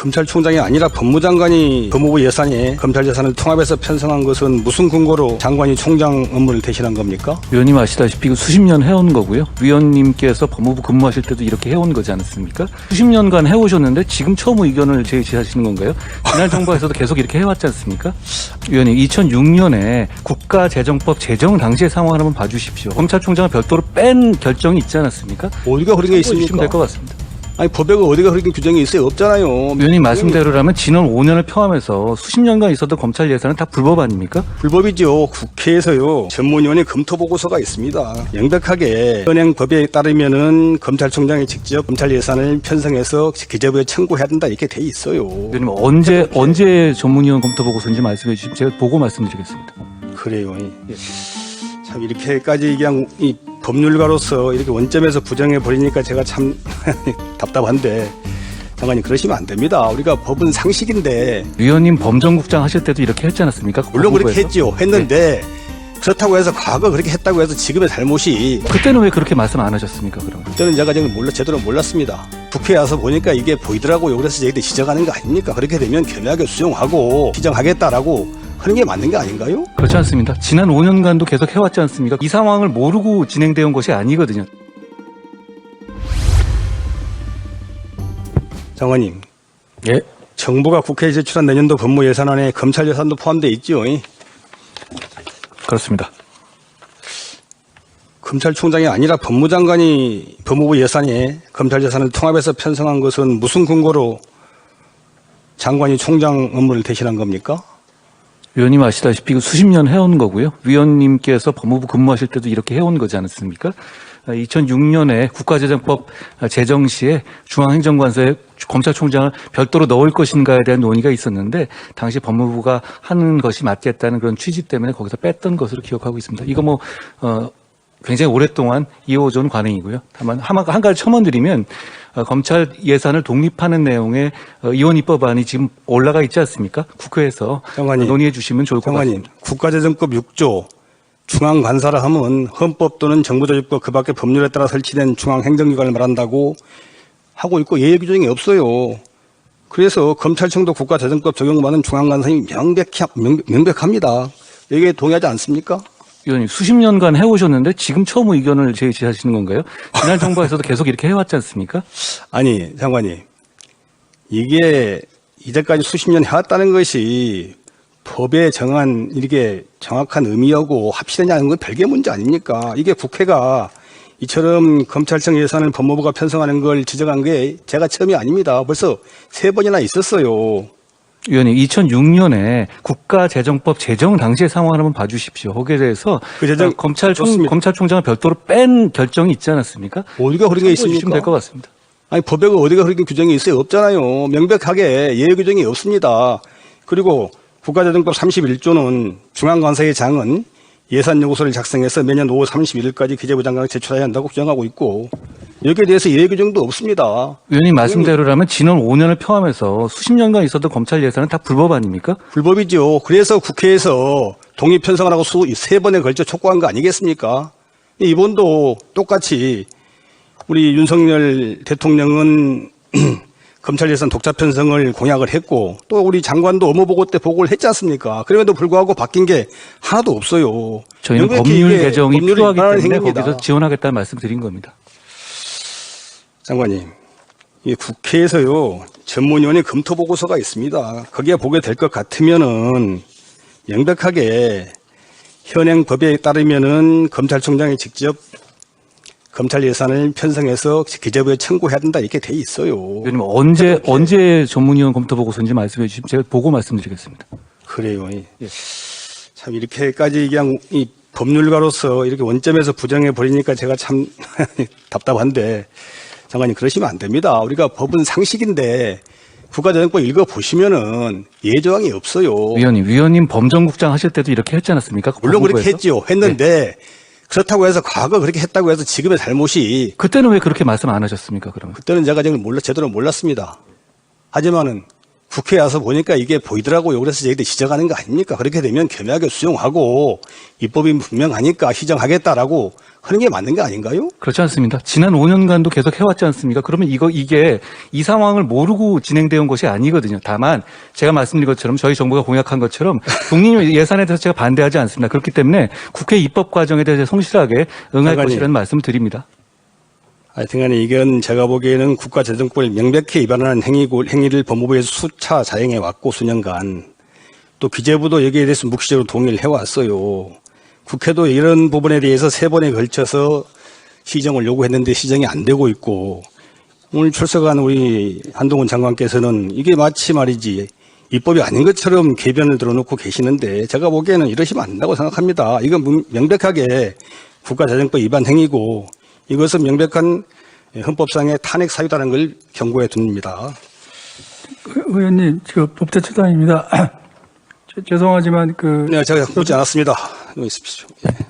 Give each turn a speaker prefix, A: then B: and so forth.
A: 검찰총장이 아니라 법무장관이 법무부 예산에 검찰 예산을 통합해서 편성한 것은 무슨 근거로 장관이 총장 업무를 대신한 겁니까?
B: 위원님 아시다시피 이거 수십 년 해온 거고요. 위원님께서 법무부 근무하실 때도 이렇게 해온 거지 않습니까? 수십 년간 해오셨는데 지금 처음 의견을 제시하시는 건가요? 지난 정부에서도 계속 이렇게 해왔지 않습니까? 위원님 2006년에 국가재정법 제정 당시의 상황을 한번 봐주십시오. 검찰총장을 별도로 뺀 결정이 있지 않았습니까?
A: 어디가 그런 게 있습니까?
B: 될 것 같습니다.
A: 아니 법에 어디가 그런 규정이 있어요? 없잖아요.
B: 위원님 말씀대로라면 지난 5년을 포함해서 수십 년간 있었던 검찰 예산은 다 불법 아닙니까?
A: 불법이죠. 국회에서요 전문위원회 검토 보고서가 있습니다. 명백하게 현행 법에 따르면은 검찰총장이 직접 검찰 예산을 편성해서 기재부에 청구해야 된다 이렇게 돼 있어요.
B: 위원님 언제 전문위원 검토 보고서인지 말씀해 주시면 제가 보고 말씀드리겠습니다.
A: 그래요. 참 이렇게까지 그냥 이 법률가로서 이렇게 원점에서 부정해 버리니까 제가 참 답답한데 장관님 그러시면 안 됩니다. 우리가 법은 상식인데.
B: 위원님 범정국장 하실 때도 이렇게 했지 않았습니까?
A: 물론 그렇게 했죠. 했는데 그렇다고 해서 과거 그렇게 했다고 해서 지금의 잘못이.
B: 그때는 왜 그렇게 말씀 안 하셨습니까? 그러면
A: 그때는 제가 제대로 몰랐습니다. 국회에 와서 보니까 이게 보이더라고요. 그래서 저희들이 지적하는 거 아닙니까? 그렇게 되면 겸허하게 수용하고 지정하겠다라고 하는 게 맞는 게 아닌가요?
B: 그렇지 않습니다. 지난 5년간도 계속 해왔지 않습니까? 이 상황을 모르고 진행되어 온 것이 아니거든요.
A: 장관님.
B: 예?
A: 정부가 국회에 제출한 내년도 법무 예산안에 검찰 예산도 포함되어 있죠.
B: 그렇습니다.
A: 검찰총장이 아니라 법무장관이 법무부 예산에 검찰 예산을 통합해서 편성한 것은 무슨 근거로 장관이 총장 업무를 대신한 겁니까?
B: 위원님 아시다시피 이거 수십 년 해온 거고요. 위원님께서 법무부 근무하실 때도 이렇게 해온 거지 않습니까? 2006년에 국가재정법 제정 시에 중앙행정관서에 검찰총장을 별도로 넣을 것인가에 대한 논의가 있었는데 당시 법무부가 하는 것이 맞겠다는 그런 취지 때문에 거기서 뺐던 것으로 기억하고 있습니다. 이거 굉장히 오랫동안 이어져온 관행이고요. 다만 한 가지 첨언드리면 검찰 예산을 독립하는 내용의 이원 입법안이 지금 올라가 있지 않습니까? 국회에서
A: 장관님,
B: 논의해 주시면 좋을 것 같습니다.
A: 국가재정법 6조 중앙관사라 하면 헌법 또는 정부조직법 그 밖의 법률에 따라 설치된 중앙행정기관을 말한다고 하고 있고 예외 규정이 없어요. 그래서 검찰청도 국가재정법 적용받는 중앙관사이 명백합니다. 여기에 동의하지 않습니까?
B: 위원님 수십 년간 해오셨는데 지금 처음 의견을 제시하시는 건가요? 지난 정부에서도 계속 이렇게 해왔지 않습니까?
A: 아니 장관님 이게 이제까지 수십 년 해왔다는 것이 법에 정한 이렇게 정확한 의미하고 합치되냐는 건 별개 문제 아닙니까? 이게 국회가 이처럼 검찰청 예산을 법무부가 편성하는 걸 지적한 게 제가 처음이 아닙니다. 벌써 3번이나 있었어요.
B: 위원님 2006년에 국가재정법 제정 당시의 상황을 한번 봐주십시오. 거기에 대해서 검찰총장을 별도로 뺀 결정이 있지 않았습니까?
A: 어디가 그런 게 있습니까?
B: 될 것 같습니다.
A: 아니 법에 어디가 그런 규정이 있어요? 없잖아요. 명백하게 예외 규정이 없습니다. 그리고 국가재정법 31조는 중앙관사의 장은 예산 요구서를 작성해서 매년 5월 31일까지 기재부 장관에 제출해야 한다고 규정하고 있고 여기에 대해서 예외 규정도 없습니다.
B: 위원님 말씀대로라면 지난 5년을 포함해서 수십 년간 있었던 검찰 예산은 다 불법 아닙니까?
A: 불법이죠. 그래서 국회에서 독립 편성을 하고 3번에 걸쳐 촉구한 거 아니겠습니까? 이번도 똑같이 우리 윤석열 대통령은 검찰 예산 독자 편성을 공약을 했고 또 우리 장관도 업무보고 때 보고를 했지 않습니까? 그럼에도 불구하고 바뀐 게 하나도 없어요.
B: 저희는 법률 개정이 필요하기 때문에 거기서 지원하겠다는 말씀 드린 겁니다.
A: 장관님, 이 국회에서요 전문위원회 검토 보고서가 있습니다. 거기에 보게 될 것 같으면은 명백하게 현행 법에 따르면은 검찰총장이 직접 검찰 예산을 편성해서 기재부에 청구해야 된다 이렇게 돼 있어요.
B: 위원님 언제 전문위원 검토 보고서인지 말씀해 주시면 제가 보고 말씀드리겠습니다.
A: 그래요. 참 이렇게까지 그냥 이 법률가로서 이렇게 원점에서 부정해 버리니까 제가 참 답답한데 장관님 그러시면 안 됩니다. 우리가 법은 상식인데 국가재정법 읽어보시면은 예조항이 없어요.
B: 위원님 범정국장 하실 때도 이렇게 했지 않았습니까?
A: 물론 그렇게 했죠. 했는데 그렇다고 해서 과거 그렇게 했다고 해서 지금의 잘못이.
B: 그때는 왜 그렇게 말씀 안 하셨습니까? 그러면
A: 그때는 제가 제대로 몰랐습니다. 하지만은 국회에 와서 보니까 이게 보이더라고요. 그래서 저희들이 지적하는 거 아닙니까? 그렇게 되면 겸허하게 수용하고 입법이 분명하니까 시정하겠다라고 하는 게 맞는 거 아닌가요?
B: 그렇지 않습니다. 지난 5년간도 계속 해왔지 않습니까? 그러면 이게 이 상황을 모르고 진행되어 온 것이 아니거든요. 다만 제가 말씀드린 것처럼 저희 정부가 공약한 것처럼 독립 예산에 대해서 제가 반대하지 않습니다. 그렇기 때문에 국회 입법 과정에 대해서 성실하게 응할
A: 장관님.
B: 것이라는 말씀을 드립니다.
A: 하여튼간에 이건 제가 보기에는 국가재정법을 명백히 위반하는 행위를 법무부에서 수차 자행해 왔고 수년간 또 기재부도 여기에 대해서 묵시적으로 동의를 해왔어요. 국회도 이런 부분에 대해서 3번에 걸쳐서 시정을 요구했는데 시정이 안 되고 있고 오늘 출석한 우리 한동훈 장관께서는 이게 마치 말이지 입법이 아닌 것처럼 궤변을 들어놓고 계시는데 제가 보기에는 이러시면 안 된다고 생각합니다. 이건 명백하게 국가재정법 위반 행위고 이것은 명백한 헌법상의 탄핵 사유다는 걸 경고해 둡니다.
C: 의원님, 법제처단입니다. 죄송하지만
A: 네, 제가 묻지 않았습니다. 있으십시오. 예.